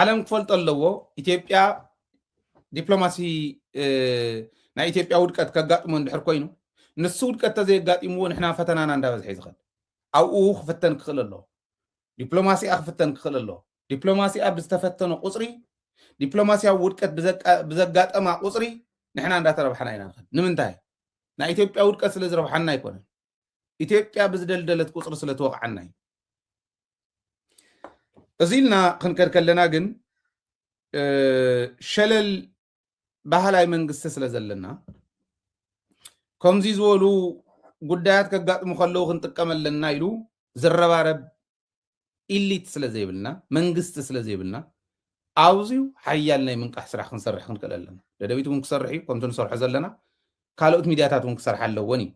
ዓለም ክፈልጦ ኣለዎ ኢትዮጵያ ዲፕሎማሲ ናይ ኢትዮጵያ ውድቀት ከጋጥሞ እንድሕር ኮይኑ ንሱ ውድቀት ተዘየጋጢምዎ ንሕና ፈተናና እንዳበዝሐ ይዝኽእል ኣብኡ ክፍተን ክኽእል ኣለዎ ዲፕሎማሲኣ ክፍተን ክኽእል ኣለዎ ዲፕሎማሲኣ ብዝተፈተነ ቁፅሪ ዲፕሎማሲያዊ ውድቀት ብዘጋጠማ ቁፅሪ ንሕና እንዳተረብሓና ኢና ንኽእል ንምንታይ ናይ ኢትዮጵያ ውድቀት ስለ ዝረብሓና ኣይኮነን ኢትዮጵያ ብዝደልደለት ቁፅሪ ስለ ትወቕዓና እዩ እዚ ኢልና ክንከድ ከለና ግን ሸለል ባህላዊ መንግስቲ ስለ ዘለና ከምዚ ዝበሉ ጉዳያት ከጋጥሙ ከለዉ ክንጥቀመለና ኢሉ ዝረባረብ ኢሊት ስለ ዘይብልና መንግስቲ ስለ ዘይብልና ኣውዝዩ ሓያል ናይ ምንቃሕ ስራሕ ክንሰርሕ ክንክእል ኣለና ደደቢት እውን ክሰርሕ እዩ ከምቲ ንሰርሖ ዘለና ካልኦት ሚድያታት እውን ክሰርሕ ኣለዎን እዩ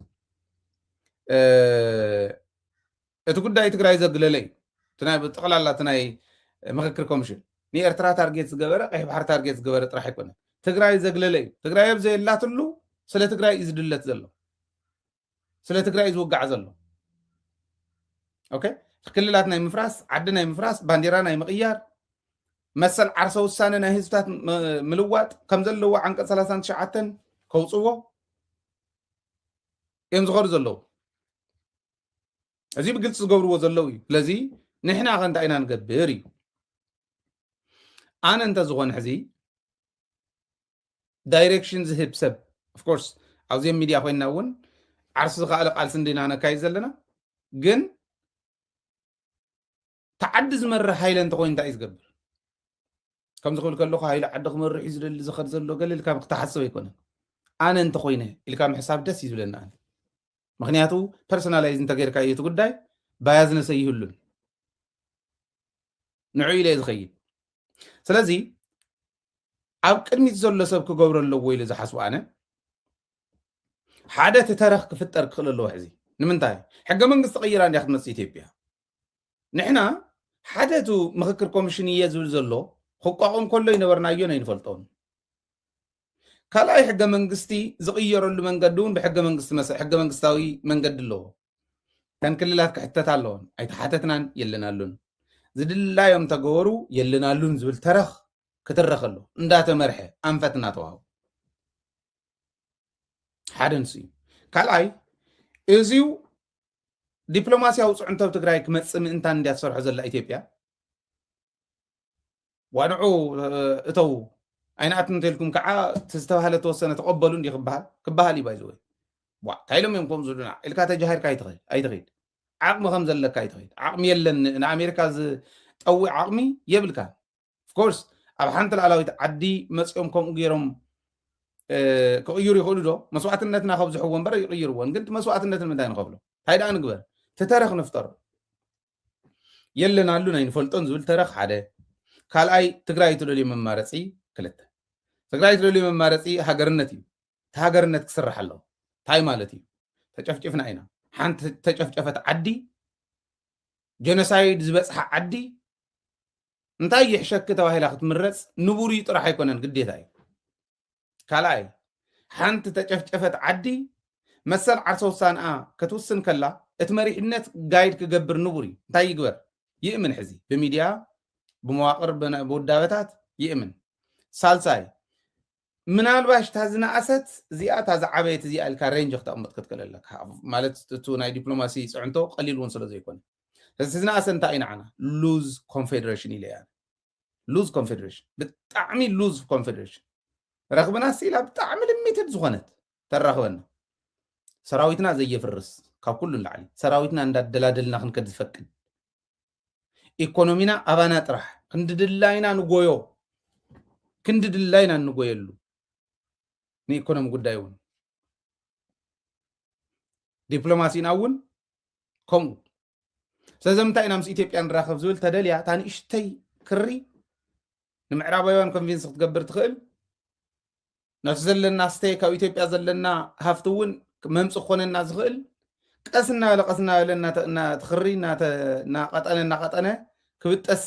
እቲ ጉዳይ ትግራይ ዘግለለ እዩ ጠቕላላ እቲ ናይ ምክክር ኮሚሽን ንኤርትራ ታርጌት ዝገበረ ቀይሕ ባሕሪ ታርጌት ዝገበረ ጥራሕ ኣይኮነን ትግራይ ዘግለለ እዩ ትግራይ ኣብ ዘየላትሉ ስለ ትግራይ እዩ ዝድለት ዘሎ ስለ ትግራይ ዝውጋዕ ዘሎ ኦኬ ክልላት ናይ ምፍራስ ዓዲ ናይ ምፍራስ ባንዴራ ናይ ምቕያር መሰል ዓርሰ ውሳነ ናይ ህዝብታት ምልዋጥ ከም ዘለዎ ዓንቀጽ 39 ከውፅዎ እዮም ዝኸዱ ዘለዉ እዚ ብግልፂ ዝገብርዎ ዘለዉ እዩ ስለዚ ንሕና ኸ እንታይ ኢና ንገብር እዩ ኣነ እንተዝኾነ ሕዚ ዳይሬክሽን ዝህብ ሰብ ኦፍኮርስ ኣብዚኦም ሚድያ ኮይንና እውን ዓርሲ ዝኸኣለ ቃልሲ እንዲና ነካይድ ዘለና ግን ተዓዲ ዝመርሕ ሃይለ እንተኮይኑ እንታይ እዩ ዝገብር ከምዚ ክብል ከለኹ ሃይለ ዓዲ ክመርሕ እዩ ዝደሊ ዝኸድ ዘሎ ገለ ኢልካ ክተሓስብ ኣይኮነን ኣነ እንተኮይነ ኢልካ ምሕሳብ ደስ እዩ ዝብለና ኣነ ምክንያቱ ፐርሶናላይዝ እንተገይርካ እዩ እቲ ጉዳይ ባያዝነሰ ይህሉን ንዑ ኢለ ዝኸይድ ስለዚ ኣብ ቅድሚት ዘሎ ሰብ ክገብሮ ኣለዎ ኢሉ ዝሓስቡ ኣነ ሓደ ተተረኽ ክፍጠር ክኽእል ኣለዎ ሕዚ ንምንታይ ሕገ መንግስቲ ቀይራ እንዲያ ክትመፅእ ኢትዮጵያ ንሕና ሓደ እቲ ምክክር ኮሚሽን እየ ዝብል ዘሎ ክቋቋም ከሎ ይነበርናዮ ኣይንፈልጦን ካልኣይ ሕገ መንግስቲ ዝቕየረሉ መንገዲ እውን ብሕገ መንግስታዊ መንገዲ ኣለዎ ከን ክልላት ክሕተት ኣለዎን ኣይተሓተትናን የለናሉን ዝድላዮም ተገበሩ የለናሉን ዝብል ተረኽ ክትረኽ ኣሎ እንዳተመርሐ ኣንፈት እናተዋሃቡ ሓደ ንሱ እዩ ካልኣይ እዚዩ ዲፕሎማሲያዊ ፅዕንቶ ኣብ ትግራይ ክመፅእ ምእንታን እንድያ ትሰርሖ ዘላ ኢትዮጵያ ዋንዑ እተው ኣይናኣት እንተልኩም ከዓ ዝተባሃለ ተወሰነ ተቐበሉ እንዲ ክበሃል እዩ ባይዘወይ ታይሎም እዮም ከምኡ ዝብሉና ኢልካ ተጃሂርካ ኣይትኽእል ዓቕሚ ከም ዘለካ ኣይትኽእል ዓቕሚ የለን ንኣሜሪካ ዝጠዊዕ ዓቕሚ የብልካ ኦፍኮርስ ኣብ ሓንቲ ላዕላዊት ዓዲ መፅኦም ከምኡ ገይሮም ክቕይሩ ይኽእሉ ዶ መስዋዕትነትና ከብዝሕዎ እምበር ይቕይርዎን ግን መስዋዕትነት ንምንታይ ንኸብሎ እንታይ ደኣ ንግበር ተተረኽ ንፍጠር የለናሉ ናይ ንፈልጦን ዝብል ተረኽ ሓደ ካልኣይ ትግራይ ትደልዩ መማረፂ ክልተ ትግራይ ትደልዩ መማረፂ ሃገርነት እዩ እቲ ሃገርነት ክስራሕ ኣለዎ እንታይ ማለት እዩ ተጨፍጭፍና ኢና ሓንቲ ተጨፍጨፈት ዓዲ ጀኖሳይድ ዝበፅሓ ዓዲ እንታይ ይሕሸክ ተባሂላ ክትምረፅ ንቡር ጥራሕ ኣይኮነን ግዴታ እዩ ካልኣይ ሓንቲ ተጨፍጨፈት ዓዲ መሰል ዓርሰ ውሳነኣ ክትውስን ከላ እቲ መሪሕነት ጋይድ ክገብር ንቡር እዩ እንታይ ይግበር ይእምን ሕዚ ብሚድያ ብመዋቅር ብውዳበታት ይእምን ሳልሳይ ምናልባሽ ታዝናኣሰት እዚኣ ታዝዓበየት እዚኣ ኢልካ ሬንጅ ክተቕምጥ ክትክእል ኣለካ ማለት እቲ ናይ ዲፕሎማሲ ፅዕንቶ ቀሊል እውን ስለ ዘይኮነ ዝናኣሰ እንታይ እዩ ንዓና ሉዝ ኮንፌደሬሽን ኢለ እያ ሉዝ ኮንፌደሬሽን ብጣዕሚ ሉዝ ኮንፌደሬሽን ረኽብና ሲላ ብጣዕሚ ልሚትድ ዝኾነት ተራኽበና ሰራዊትና ዘየፍርስ ካብ ኩሉ ላዕሊ ሰራዊትና እንዳደላደልና ክንከድ ዝፈቅድ ኢኮኖሚና ኣባና ጥራሕ ክንድድላይና ንጎዮ ክንድድላይና ንጎየሉ ንኢኮኖሚ ጉዳይ እውን ዲፕሎማሲና እውን ከምኡ ስለዚ ምንታይ ኢና ምስ ኢትዮጵያ ንራኸብ ዝብል ተደልያ እታ ንእሽተይ ክሪ ንምዕራባውያን ኮንቪንስ ክትገብር ትኽእል ነቲ ዘለና ስተይ ካብ ኢትዮጵያ ዘለና ሃፍቲ እውን መምፅእ ክኾነና ዝኽእል ቀስ እናበለ እናትኽሪ እናቐጠነ ክብጠስ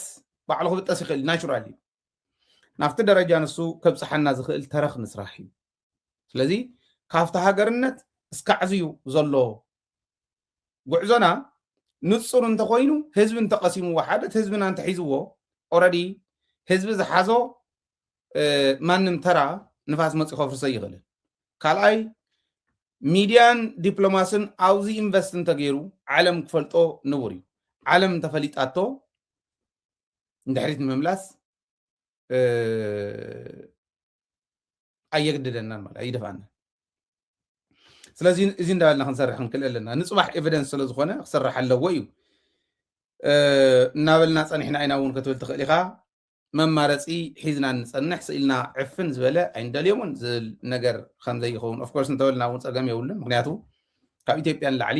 ባዕሉ ክብጠስ ይኽእል ናቹራል እዩ ናብቲ ደረጃ ንሱ ከብፅሓና ዝኽእል ተረኽ ንስራሕ እዩ ስለዚ ካብቲ ሃገርነት እስካዕዝዩ ዘሎ ጉዕዞና ንፁር እንተኮይኑ ህዝቢ እንተቐሲምዎ ሓደ ህዝብና እንተሒዝዎ ኦልሬዲ ህዝቢ ዝሓዞ ማንም ተራ ንፋስ መፅኡ ከፍርሶ ይኽእልን ካልኣይ ሚድያን ዲፕሎማስን ኣብዚ ኢንቨስት እንተገይሩ ዓለም ክፈልጦ ንቡር እዩ ዓለም እንተፈሊጣቶ እንድሕሪት ንምምላስ ኣየግድደናን ማለት ኣይደፋና ስለዚ እዚ እንዳበልና ክንሰርሕ ክንክእል ኣለና ንፅባሕ ኤቪደንስ ስለ ዝኾነ ክስራሕ ኣለዎ እዩ እናበልና ፀኒሕና ኢና እውን ክትብል ትኽእል ኢኻ መማረፂ ሒዝና ንፀንሕ ስኢልና ዕፍን ዝበለ ኣይንደልዮምን ዝብል ነገር ከምዘይኸውን ኦፍኮርስ እንተበልና እውን ፀገም የብሉን ምክንያቱ ካብ ኢትዮጵያ ንላዕሊ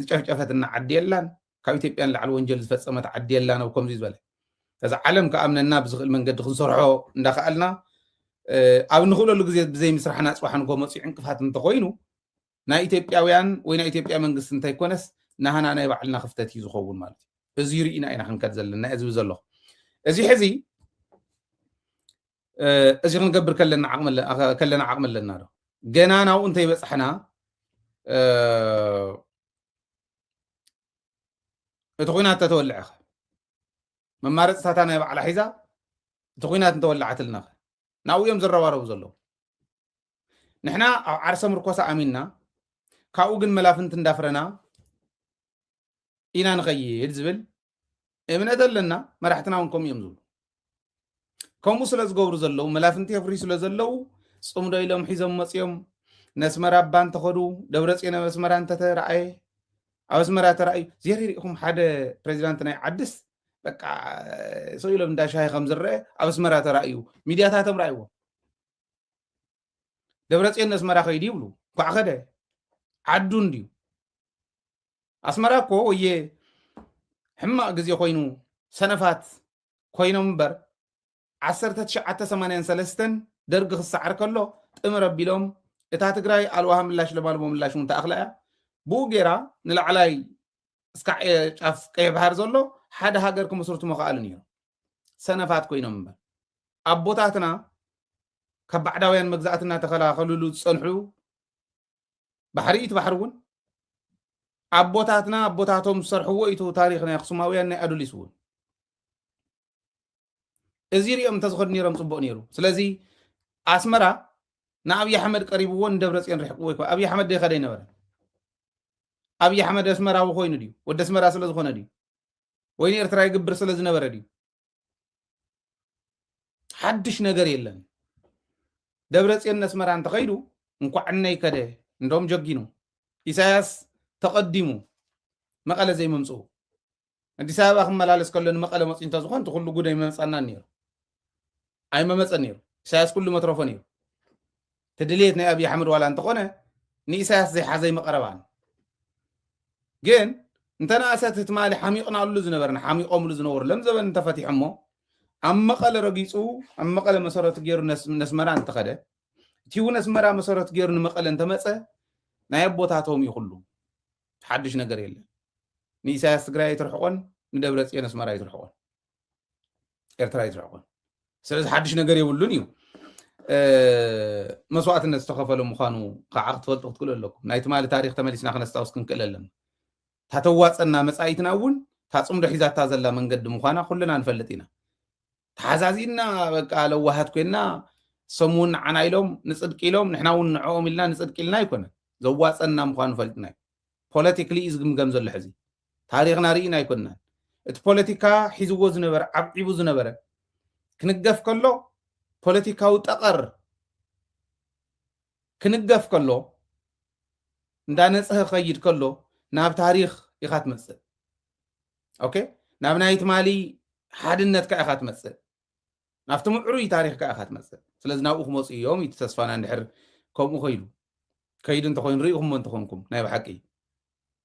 ዝጨፍጨፈትና ዓዲ የላን ካብ ኢትዮጵያ ንላዕሊ ወንጀል ዝፈፀመት ዓዲ የላን ኣብ ከምዚ ዝበለ ከዚ ዓለም ከኣምነና ብዝኽእል መንገዲ ክንሰርሖ እንዳኽኣልና ኣብ ንኽእለሉ ግዜ ብዘይ ምስራሕና ፅባሕ ንጎ መፅኡ ዕንቅፋት እንተኮይኑ ናይ ኢትዮጵያውያን ወይ ናይ ኢትዮጵያ መንግስቲ እንተይኮነስ ናህና ናይ ባዕልና ክፍተት እዩ ዝኸውን ማለት እዩ እዚ ርኢና ኢና ክንከድ ዘለና እዚ ዘሎ እዚ ሕዚ እዚ ክንገብር ከለና ዓቕሚ ኣለና ዶ ገና ናብኡ እንተይበፅሕና እቲ ኩናት ተተወልዐ ኸ መማረፅታታ ናይ ባዕላ ሒዛ እቲ ኩናት እንተወላዓትልና ኸ ናብኡ እዮም ዝረባረቡ ዘለዉ ንሕና ኣብ ዓርሰ ምርኮሳ ኣሚንና ካብኡ ግን መላፍንቲ እንዳፍረና ኢና ንኸይድ ዝብል እምነት ኣለና መራሕትና እውን ከምኡ እዮም ዝብሉ ከምኡ ስለ ዝገብሩ ዘለዉ መላፍንቲ የፍሪ ስለ ዘለዉ ፅምዶ ኢሎም ሒዞም መፅኦም ነስመራ እባ እንተኸዱ ደብረፅዮን ኣብ ኣስመራ እንተተረኣየ ኣብ ኣስመራ ተረኣዩ ዘሪኢኹም ሓደ ፕሬዚዳንት ናይ ዓድስ በቃ ሰው ኢሎም እንዳሻሂ ከም ዝረአ ኣብ ኣስመራ ተረኣዩ ሚድያታቶም ረኣይዎ ደብረፅዮን ኣስመራ ከይዲ ይብሉ ኳዕ ኸደ ዓዱ እንድዩ ኣስመራ እኮ ወየ ሕማቅ ግዜ ኮይኑ ሰነፋት ኮይኖም እምበር 1983 ደርጊ ክሰዓር ከሎ ጥምር ኣቢሎም እታ ትግራይ ኣልዋሃ ምላሽ ለማልሞ ምላሽ እውን ተኣኽላ እያ ብኡ ጌራ ንላዕላይ እስካዕ ጫፍ ቀይሕ ባሕር ዘሎ ሓደ ሃገር ክመስርቱ መኽኣሉ ነይሮም ሰነፋት ኮይኖም እምበር ኣቦታትና ካብ ባዕዳውያን መግዛእቲ እናተኸላኸልሉ ዝፀንሑ ባሕሪ እቲ ባሕሪ እውን ኣቦታቶም ዝሰርሕዎ ኢቱ ታሪክ ናይ ኣክሱማውያን ናይ ኣዱሊስ እውን እዚ ሪኦም እንተዝኸዱ ነይሮም ፅቡቅ ነይሩ ስለዚ ኣስመራ ንኣብዪ ኣሕመድ ቀሪብዎ ንደብረፅዮን ርሕቅዎ ይኮ ኣብዪ ኣሕመድ ደይኸደ ይነበረ ኣብዪ ኣሕመድ ኣስመራዊ ኮይኑ ድዩ ወዲ ኣስመራ ስለ ዝኾነ ድዩ ወይ ንኤርትራ ይግብር ስለ ዝነበረ ድዩ ሓድሽ ነገር የለን ደብረፅዮን ኣስመራ እንተኸይዱ እንኳዕነይ ከደ እንደም ጀጊኑ ኢሳያስ ተቐዲሙ መቐለ ዘይመምፅኡ ኣዲስ ኣበባ ክመላለስ ከሎ ንመቐለ መፅኡ እንተዝኾን እቲ ኩሉ ጉዳይ መመፀና ነይሩ ኣይመመፀን ነይሩ ኢሳያስ ኩሉ መትረፎ ነይሩ ተድልየት ናይ ኣብዪ ኣሕመድ ዋላ እንተኾነ ንኢሳያስ ዘይሓዘይ መቐረባን ግን እንተነኣሰት ትማሊ ሓሚቕናሉ ዝነበርና ሓሚቖምሉ ዝነበሩ ለም ዘበን እንተፈቲሑ እሞ ኣብ መቐለ ረጊፁ ኣብ መቐለ መሰረቱ ገይሩ ነስመራ እንተኸደ እቲ እውን ኣስመራ መሰረቱ ገይሩ ንመቐለ እንተመፀ ናይ ኣቦታቶም እዩ ኩሉ ሓድሽ ነገር የለን ንኢሳያስ ትግራይ ኣይትርሕቆን ንደብረፅዮን ኣስመራ ኣይትርሕቆን ኤርትራ ኣይትርሕቆን ስለዚ ሓድሽ ነገር የብሉን እዩ መስዋዕትነት ዝተኸፈለ ምዃኑ ከዓ ክትፈልጡ ክትክእሉ ኣለኩም ናይ ትማሊ ታሪክ ተመሊስና ክነስታውስ ክንክእል ኣለና ታተዋፀና መፃኢትና እውን ታፅምዶ ሒዛታ ዘላ መንገዲ ምዃና ኩልና ንፈልጥ ኢና ተሓዛዚና በቃ ለዋሃት ኮይና ሰሙን ዓና ኢሎም ንፅድቂ ኢሎም ንሕና እውን ንዕኦም ኢልና ንፅድቂ ኢልና ኣይኮነን ዘዋፀና ምዃኑ ፈልጥና እዩ ፖለቲክሊ እዩ ዝግምገም ዘሎ ሕዚ ታሪክና ርኢና ኣይኮንናን እቲ ፖለቲካ ሒዝዎ ዝነበረ ዓብዒቡ ዝነበረ ክንገፍ ከሎ ፖለቲካዊ ጠቐር ክንገፍ ከሎ እንዳነፅህ ኸይድ ከሎ ናብ ታሪክ ኢኻ ትመፅእ ኦኬ ናብ ናይ ትማሊ ሓድነት ካ ኢኻ ትመፅእ ናብቲ ምዕሩይ ታሪክ ካ ኢኻ ትመፅእ ስለዚ ናብኡ ክመፁ እዮም ኢቲ ተስፋና እንድሕር ከምኡ ኸይዱ ከይዱ እንተኮይኑ ርኢኹም እንተኾንኩም ናይ ባሓቂ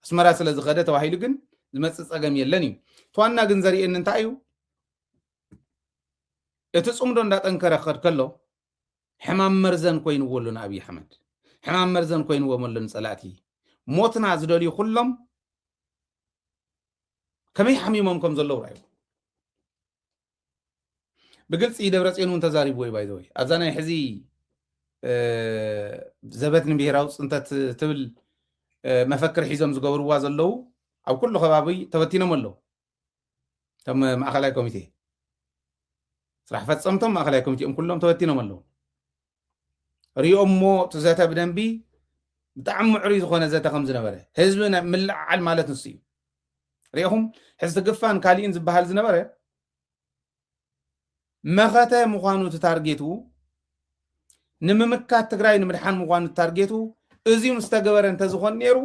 ኣስመራ ስለ ዝኸደ ተባሂሉ ግን ዝመፅእ ፀገም የለን እዩ ተዋና ግን ዘርእየኒ እንታይ እዩ እቲ ፅምዶ እንዳጠንከረ ክኸድ ከሎ ሕማም መርዘን ኮይንዎ ኣሎ ንኣብዪ ኣሕመድ ሕማም መርዘን ኮይንዎም ኣሎ ንፀላእቲ ሞትና ዝደልዩ ኩሎም ከመይ ሓሚሞም ከም ዘለዉ ራእዩ ብግልፂ ደብረፅዮን እውን ተዛሪብዎ እዩ ባይዘወይ ኣብዛ ናይ ሕዚ ዘበት ንብሄራዊ ፅንተት ትብል መፈክር ሒዞም ዝገብርዋ ዘለዉ ኣብ ኩሉ ከባቢ ተበቲኖም ኣለዉ እቶም ማእኸላይ ኮሚቴ ስራሕ ፈጸምቶም ማእከላይ ኮሚቴኦም ኩሎም ተበቲኖም ኣለዉ ሪኦም ሞ ትዘተ ብደንቢ ብጣዕሚ ምዕሩይ ዝኾነ ዘተ ከም ዝነበረ ህዝቢ ምልዓል ማለት ንሱ እዩ ሪኢኹም ሕዚ ትግፋን ካሊእን ዝበሃል ዝነበረ መኸተ ምዃኑ ትታርጌቱ ንምምካት ትግራይ ንምድሓን ምዃኑ ትታርጌቱ እዚኡ ምስተገበረ እንተዝኾን ነይሩ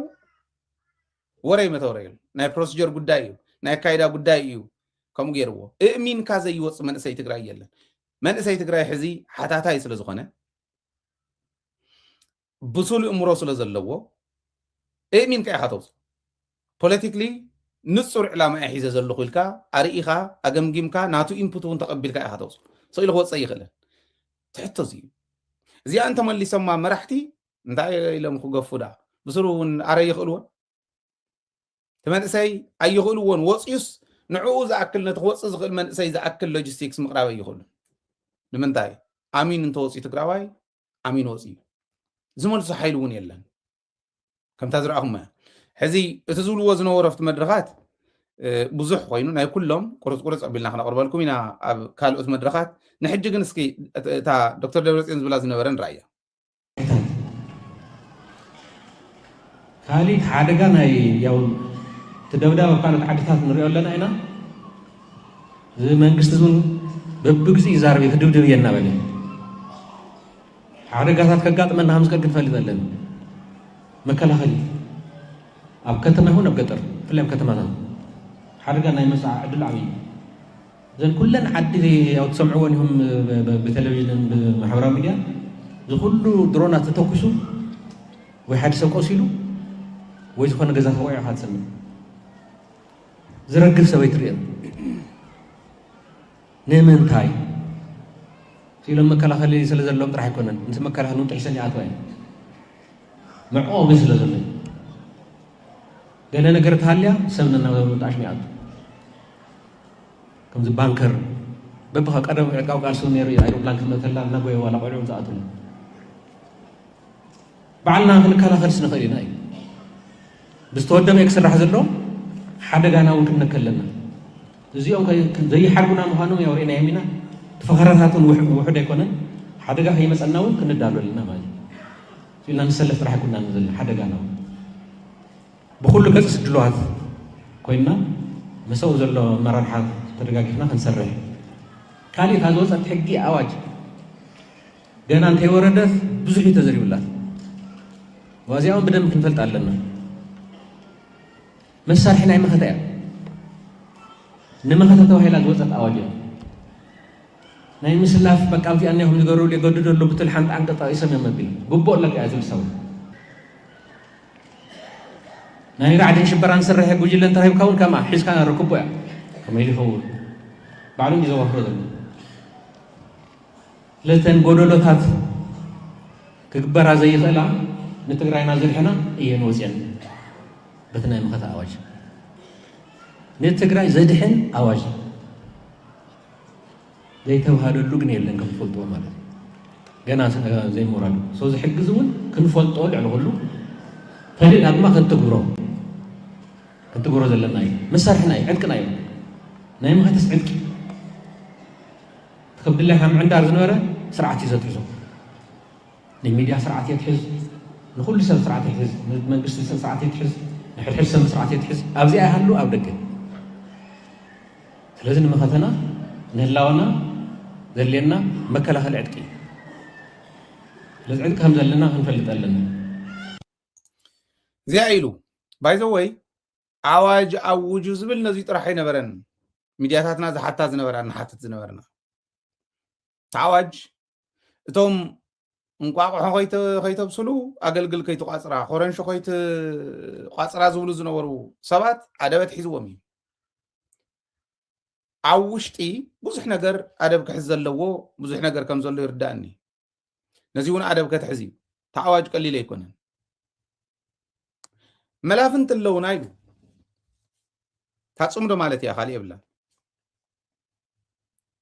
ወረይ መተወረዩ ናይ ፕሮሲጀር ጉዳይ እዩ ናይ ካይዳ ጉዳይ እዩ ከምኡ ገይርዎ እእሚንካ ዘይወፅእ መንእሰይ ትግራይ የለን መንእሰይ ትግራይ ሕዚ ሓታታይ ስለ ዝኾነ ብሱሉ እምሮ ስለ ዘለዎ እእሚንካ ኢኻ ተውፅእ ፖለቲክሊ ንጹር ዕላማ እያ ሒዘ ዘለኹ ኢልካ ኣርኢኻ ኣገምጊምካ ናቱ ኢንፑት እውን ተቐቢልካ ኢኻ ተውፅእ ስኢሉ ክወፅእ ይኽእልን ትሕቶ እዚ እዩ እዚኣ እንተመሊሶማ መራሕቲ እንታይ ኢሎም ክገፉ ዳ ብስሩ እውን ኣረ ይኽእልዎን ተመንእሰይ ኣይኽእልዎን ወፅዩስ ንዕኡ ዝኣክል ነቲ ክወፅእ ዝኽእል መንእሰይ ዝኣክል ሎጂስቲክስ ምቕራብ ኣይኽእሉን ንምንታይ ኣሚን እንተወፅዩ ትግራዋይ ኣሚን ወፅዩ ዝመልሶ ሓይሉ እውን የለን ከምታ ዝረኣኹም እያ ሕዚ እቲ ዝብልዎ ዝነበሩ ኣብቲ መድረኻት ብዙሕ ኮይኑ ናይ ኩሎም ቁርፅ ቁርፅ ኣቢልና ክነቕርበልኩም ኢና ኣብ ካልኦት መድረኻት ንሕጂ ግን እስኪ እታ ዶክተር ደብረፅዮን ዝብላ ዝነበረ ንረኣያ ካሊእ ሓደጋ ናይ ያው ትደብዳብ ኣብ ካልኦት ዓድታት ንሪኦ ኣለና ኢና እዚ መንግስቲ እውን በብግዜ ይዛረብ ክድብድብ እየና በለ ሓደጋታት ከጋጥመና ከም ዝቀር ክንፈልጥ ኣለና መከላኸሊ ኣብ ከተማ ይኹን ኣብ ገጠር ብፍላይ ኣብ ከተማታት ሓደጋ ናይ ምስዓር ዕድል ዓብዪ እዘን ኩለን ዓዲ ያው ትሰምዕዎን ኢኹም ብቴሌቭዥንን ብማሕበራዊ ሚድያ ዝኩሉ ድሮናት ተተኪሱ ወይ ሓደ ሰብ ቆሲሉ ወይ ዝኾነ ገዛ ተወቂዑ ኢኻ ትሰምዕ ዝረግፍ ሰብ ኣይትሪእን ንምንታይ ኢሎም መከላኸሊ ስለ ዘለዎም ጥራሕ ኣይኮነን ምስ መከላኸሊ እውን ጥሒሰን ይኣትዋ እየን መዕቆቢ ስለ ዘሎ ገለ ነገር ተሃልያ ሰብና እናጣሽ ሚኣቱ ከምዚ ባንከር በብኻ ቀደም ዕቃው ቃልሱ ነይሩ ኣይሮፕላን ክትመተላ እናጎየ ዋላ ቆልዑ ዝኣትሉ ባዕልና ክንከላኸልስ ንኽእል ኢና እዩ ብዝተወደበ ክስራሕ ዘሎ ሓደጋና እውን ክንነከ ኣለና እዚኦም ዘይሓርጉና ምዃኖም ያው ርኢናዮም ኢና ተፈኸረታትን ውሑድ ኣይኮነን ሓደጋ ከይመፀና እውን ክንዳሉ ኣለና ማለት እዩ ኢልና ንሰለፍ ጥራሕ ኣይኮንና ዘለና ሓደጋና እውን ብኩሉ ገጽ ድልዋት ኮይና መሰው ዘሎ መራርሓ ተደጋጊፍና ክንሰርሕ ካሊእ ካብ ዝወፀት ሕጊ ኣዋጅ ገና እንተይወረደት ብዙሕ እዩ ተዘሪቡላት ዋዚያውን ብደንብ ክንፈልጥ ኣለና መሳርሒ ናይ መኸተ እያ ንመኸተ ተባሂላ ዝወፀት ኣዋጅ እያ ናይ ምስላፍ በቃ ኣብዚኣ እኒኹም ዝገበርሉ የገድደሉ ብትል ሓንቲ ዓንቀጣ ይሰምዮም ኣቢል ጉቦእ ለቃ እያ ዝብል ሰብ ናይ ራዕድን ሽበራን ስራሕ ጉጅለ እንተረሂብካ እውን ከምኣ ሒዝካ ርክቦ እያ ከመይ ይኸውን ባዕሉ እዩ ዘዋፍሮ ዘሎ ስለተን ጎደሎታት ክግበራ ዘይኽእላ ንትግራይና ዘድሕና እየን ወፅአን በቲ ናይ መኸተ ኣዋጅ ንትግራይ ዘድሕን ኣዋጅ ዘይተባሃለሉ ግን የለን ከም ትፈልጥዎ ማለት ገና ዘይሞራሉ ሰው ዝሕግዝ እውን ክንፈልጦ ልዕሊ ኩሉ ፈሊጥና ድማ ክንትግብሮ ዘለና እዩ መሳርሕና እዩ ዕጥቅና እዩ ናይ መኸተስ ዕጥቂ ትከብድላይ ካብ ምዕንዳር ዝነበረ ስርዓት እዩ ዘትሕዞ ንሚድያ ስርዓት የትሕዝ ንኩሉ ሰብ ስርዓት የትሕዝ መንግስቲ ሰብ ስርዓት የትሕዝ ንሕድሕድ ሰብ ስርዓት የትሕዝ ኣብዚኣ ይሃሉ ኣብ ደገ ስለዚ ንመኸተና ንህላወና ዘድልየና መከላኸሊ ዕጥቂ ስለዚ ዕጥቂ ከም ዘለና ክንፈልጥ ኣለና እዚኣ ኢሉ ባይዘወይ ኣዋጅ ኣውጁ ዝብል ነዚዩ ጥራሕ ኣይነበረን ሚድያታትና ዝሓታ ዝነበራ ንሓትት ዝነበርና ኣዋጅ እቶም እንቋቑሖ ከይተብስሉ ኣገልግል ከይትቋፅራ ኮረንሾ ከይትቋፅራ ዝብሉ ዝነበሩ ሰባት ኣደበት ሒዝዎም እዩ ኣብ ውሽጢ ብዙሕ ነገር ኣደብ ክሕዝ ዘለዎ ብዙሕ ነገር ከም ዘሎ ይርዳእኒ ነዚ እውን ኣደብ ከትሕዝ እዩ ተኣዋጅ ቀሊል ኣይኮነን መላፍንቲ ኣለውና ኢሉ ታፅምዶ ማለት እያ ካሊእ የብላ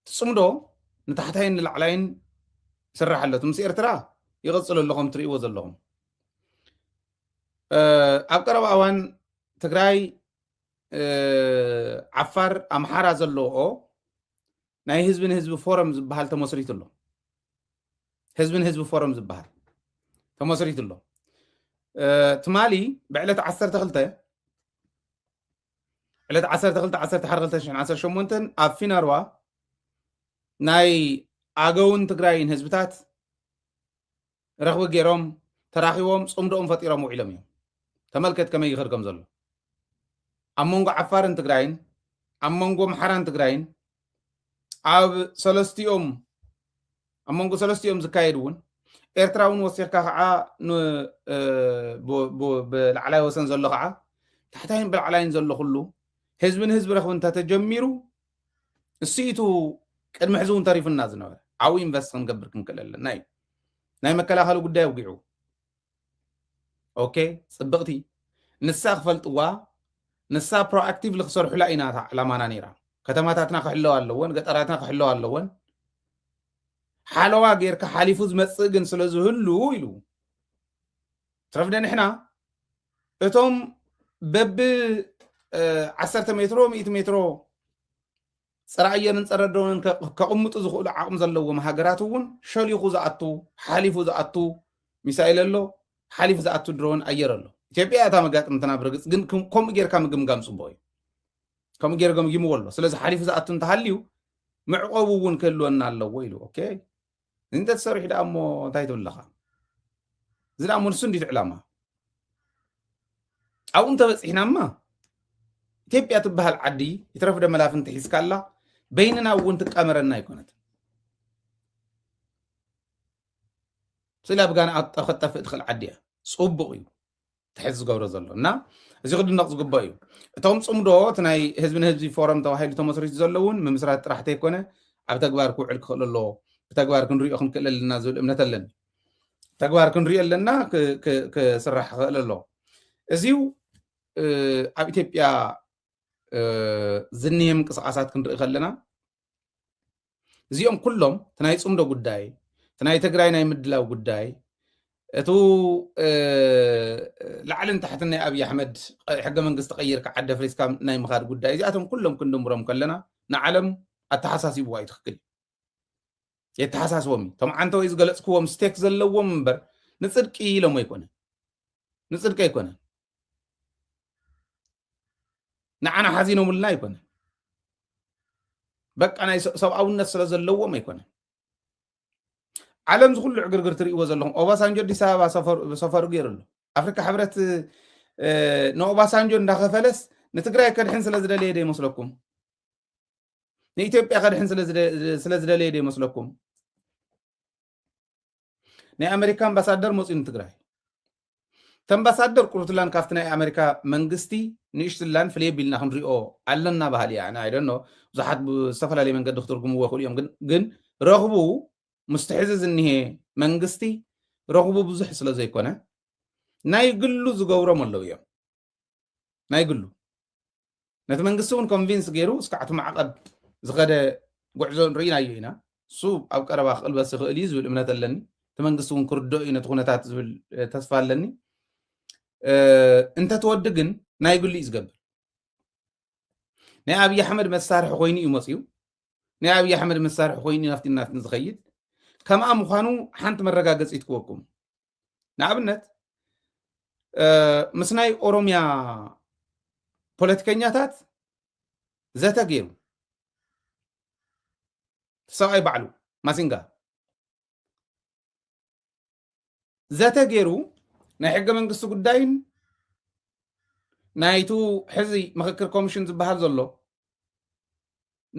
ትፅምዶ ንታሕታይን ንላዕላይን ስራሕ ኣሎ ምስ ኤርትራ ይቕፅል ኣለኹም ትርእይዎ ዘለኹም ኣብ ቀረባ እዋን ትግራይ ዓፋር ኣምሓራ ዘለዎ ናይ ህዝብን ህዝቢ ፎረም ዝበሃል ተመስሪቱ ኣሎ ህዝብን ህዝቢ ፎረም ዝበሃል ተመስሪቱ ኣሎ ትማሊ ብዕለት 12 ዕለት 12/11/2018 ኣብ ፊናርዋ ናይ ኣገውን ትግራይን ህዝብታት ረኽቢ ገይሮም ተራኺቦም ጽምዶኦም ፈጢሮም ውዒሎም እዮም ተመልከት ከመይ ይኽር ከም ዘሎ ኣብ መንጎ ዓፋርን ትግራይን ኣብ መንጎ ምሓራን ትግራይን ኣብ መንጎ ሰለስቲኦም ዝካየድ እውን ኤርትራ እውን ወሲኽካ ከዓ ብላዕላይ ወሰን ዘሎ ከዓ ታሕታይን ብላዕላይን ዘሎ ኩሉ ህዝብን ህዝቢ ረኽቢ እንተተጀሚሩ እሲኢቱ ቅድሚ ሕዚ እውን ተሪፍና ዝነበረ ዓብዪ ኢንቨስት ክንገብር ክንክእል ኣለና እዩ ናይ መከላኸሊ ጉዳይ ኣውጊዑ ኦኬ ጽብቕቲ ንሳ ክፈልጥዋ ንሳ ፕሮአክቲቭሊ ክሰርሑላ ኢና ዕላማና ነይራ ከተማታትና ክሕለዋ ኣለወን ገጠራትና ክሕለዋ ኣለወን ሓለዋ ጌርካ ሓሊፉ ዝመጽእ ግን ስለ ዝህሉ ኢሉ ትረፍደ ንሕና እቶም በብ 10 ሜትሮ 100 ሜትሮ ፀረ ኣየርን ፀረ ድሮንን ከቕምጡ ዝኽእሉ ዓቕሚ ዘለዎም ሃገራት እውን ሸሊኹ ዝኣቱ ሓሊፉ ዝኣቱ ሚሳኤል ኣሎ ሓሊፉ ዝኣቱ ድሮን ኣየር ኣሎ ኢትዮጵያ እታ መጋጥምትና ብርግጽ ግን ከምኡ ጌርካ ምግምጋም ጽቡቕ እዩ ከምኡ ጌር ገምጊምዎ ኣሎ ስለዚ ሓሊፉ ዝኣቱ እንተሃልዩ ምዕቆቡ እውን ክህልወና ኣለዎ ኢሉ ኦኬ እንተ ተሰሪሑ ደኣ እሞ እንታይ ትብለኻ እዚ ደኣ እሞ ንሱ እንዴት ዕላማ ኣብኡ እንተበፂሕናማ ኢትዮጵያ ትበሃል ዓዲ ይትረፍደ መላፍንቲ ሒዝካ ኣላ በይንና እውን ትቃመረና ኣይኮነት ስላ ብጋና ኣጠኸጠፍእ ትኽእል ዓዲ እያ ጽቡቕ እዩ ትሕዝ ዝገብሮ ዘሎ እና እዚ ክድነቕ ዝግባእ እዩ እቶም ጽምዶ እቲ ናይ ህዝብን ህዝቢ ፎረም ተባሂሉ ተመስሪቱ ዘሎ እውን ምምስራት ጥራሕ ተይኮነ ኣብ ተግባር ክውዕል ክኽእል ኣለዎ ብተግባር ክንሪኦ ክንክእል ኣለና ዝብል እምነት ኣለኒ ተግባር ክንሪኦ ኣለና ክስራሕ ክኽእል ኣለዎ እዚው ኣብ ኢትዮጵያ ዝኒሄ ምንቅስቓሳት ክንርኢ ከለና እዚኦም ኩሎም እቲ ናይ ጽምዶ ጉዳይ እቲ ናይ ትግራይ ናይ ምድላው ጉዳይ እቱ ላዕልን ታሕትን ናይ ኣብዪ ኣሕመድ ሕገ መንግስቲ ቀይርካ ዓደ ፍሪስካ ናይ ምኻድ ጉዳይ እዚኣቶም ኩሎም ክንድምሮም ከለና ንዓለም ኣተሓሳሲብዋ እዩ ትኽክል የተሓሳስቦም እቶም ዓንተ ወይ ዝገለጽክዎም ስቴክ ዘለዎም እምበር ንጽድቂ ኢሎም ኣይኮነን ንጽድቂ ኣይኮነን ንዓና ሓዚኖምልና ኣይኮነን በቃ ናይ ሰብኣውነት ስለ ዘለዎም ኣይኮነን ዓለም ዝኩሉ ዕግርግር ትርእይዎ ዘለኹም ኦባሳንጆ ኣዲስ ኣበባ ሰፈሩ ገይሩ ኣሎ ኣፍሪካ ሕብረት ንኦባሳንጆ እንዳኸፈለስ ንትግራይ ከድሕን ስለ ዝደለየ ዶ ይመስለኩም ንኢትዮጵያ ከድሕን ስለ ዝደለየ ዶ ይመስለኩም ናይ ኣሜሪካ ኣምባሳደር መፂኡ ንትግራይ ተምባሳደር ቁርትላን ካብቲ ናይ ኣሜሪካ መንግስቲ ንእሽትላን ፍልይ ቢልና ክንሪኦ ኣለና ባህል እያ ኣይደኖ ብዙሓት ብዝተፈላለየ መንገዲ ክትርጉምዎ ይኽእሉ እዮም ግን ረኽቡ ምስቲ ሕዚ ዝኒሄ መንግስቲ ረኽቡ ብዙሕ ስለ ዘይኮነ ናይ ግሉ ዝገብሮም ኣለዉ እዮም ናይ ግሉ ነቲ መንግስቲ እውን ኮንቪንስ ገይሩ እስካዕቲ ማዕቐብ ዝኸደ ጉዕዞ ንርኢናዮ ኢና እሱ ኣብ ቀረባ ክቕልበስ ይኽእል እዩ ዝብል እምነት ኣለኒ እቲ መንግስቲ እውን ክርድኦ እዩ ነቲ ኩነታት ዝብል ተስፋ ኣለኒ እንተትወዲ ግን ናይ ግሉ እዩ ዝገብር ናይ ኣብዪ ኣሕመድ መሳርሒ ኮይኑ እዩ መፅኡ ናይ ኣብዪ ኣሕመድ መሳርሒ ኮይኑ ናፍቲ ናትን ዝኸይድ ከምኣ ምዃኑ ሓንቲ መረጋገፂት ክወኩም ንኣብነት ምስ ናይ ኦሮምያ ፖለቲከኛታት ዘተ ገይሩ ሰብኣይ ባዕሉ ማሲንጋ ዘተ ገይሩ ናይ ሕገ መንግስቲ ጉዳይን ናይቱ ሕዚ ምክክር ኮሚሽን ዝበሃል ዘሎ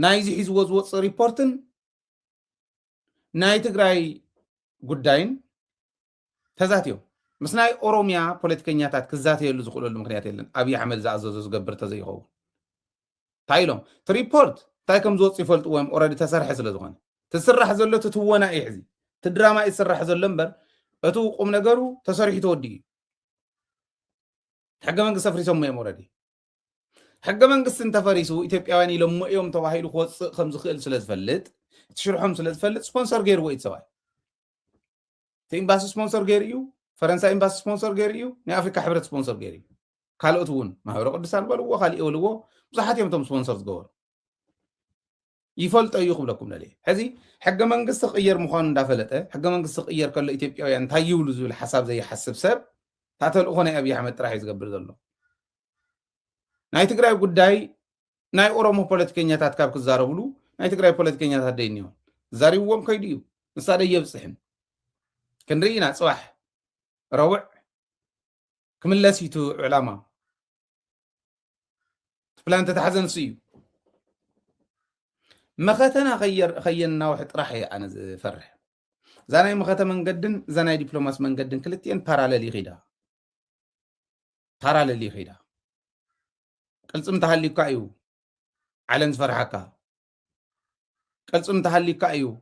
ናይዚ ሒዝዎ ዝወፅእ ሪፖርትን ናይ ትግራይ ጉዳይን ተዛትዮም ምስ ናይ ኦሮምያ ፖለቲከኛታት ክዛተየሉ ዝኽእለሉ ምክንያት የለን ኣብዪ ኣሕመድ ዝኣዘዞ ዝገብር ተዘይኸውን እንታይ ኢሎም እቲ ሪፖርት እንታይ ከም ዝወፅእ ይፈልጥዎ እዮም ኦረዲ ተሰርሐ ስለ ዝኾነ ትስራሕ ዘሎ ትትወና እዩ ሕዚ እቲ ድራማ እዩ ዝስራሕ ዘሎ እምበር እቲ ቁም ነገሩ ተሰሪሑ ተወዲ እዩ ሕገ መንግስቲ ኣፍሪሶም እዮም ኦረዲ ሕገ መንግስቲ እንተፈሪሱ ኢትዮጵያውያን ኢሎም እዮም ተባሂሉ ክወፅእ ከም ዝኽእል ስለ ዝፈልጥ ትሽርሖም ስለ ዝፈልጥ ስፖንሰር ገይርዎ እዩ ሰብኣይ እቲ ኤምባሲ ስፖንሰር ገይሩ እዩ ፈረንሳይ ኤምባሲ ስፖንሰር ገይሩ እዩ ናይ ኣፍሪካ ሕብረት ስፖንሰር ገይሩ እዩ ካልኦት እውን ማሕበረ ቅዱሳን በልዎ ካሊእ በልዎ ብዙሓት እዮም እቶም ስፖንሰር ዝገበሩ يفلط يقبلكم لليه هذه حق منقص غير مخان دافلته حق منقص غير كل إثيوبيان تايولو زول حساب زي حسب سب تاتل أخونا أبي أحمد راح يزقبر ذلو ناي تقرأي قداي ناي أورومو بوليتيكينيا تاتكاب كزاربلو ناي تقرأي بوليتيكينيا تادينيون زاري ووم كيديو نسادة يبصحن كنرينا صباح روع كملاسيتو علامة فلان تتحزن سيو مختنا خيرنا واحد راح أنا فرح زاناي مخته من قدن زاناي دبلوماس من قدن كلتين باراليلي غيدا قلصم تحلي كايو علن فرحكا قلصم تحلي كايو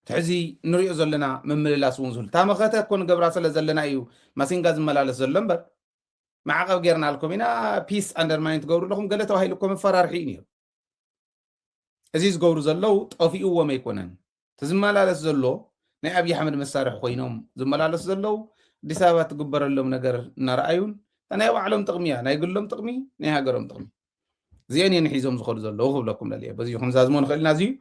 تحزي نريو زلنا ممللاس ونزل تا مخته كون قبرا سلا زلنا ايو ماسين غاز ملالس زلنبر معقب غيرنا لكم هنا بيس اندر مايند غورو لكم قالتو هاي لكم فرارحين ازيز غورو زلو طفيو وما يكونن تزملالس زلو ناي ابي احمد مسارح خوينهم زملالس زلو ديسابات تقبر لهم نجر نرايون انا يوعلهم تقميا ناي يقول لهم تقمي ناي هاجرهم تقمي زين ينحيزهم زخور زلو وخبلكم لليه بزي خمس ازمون خلينا زي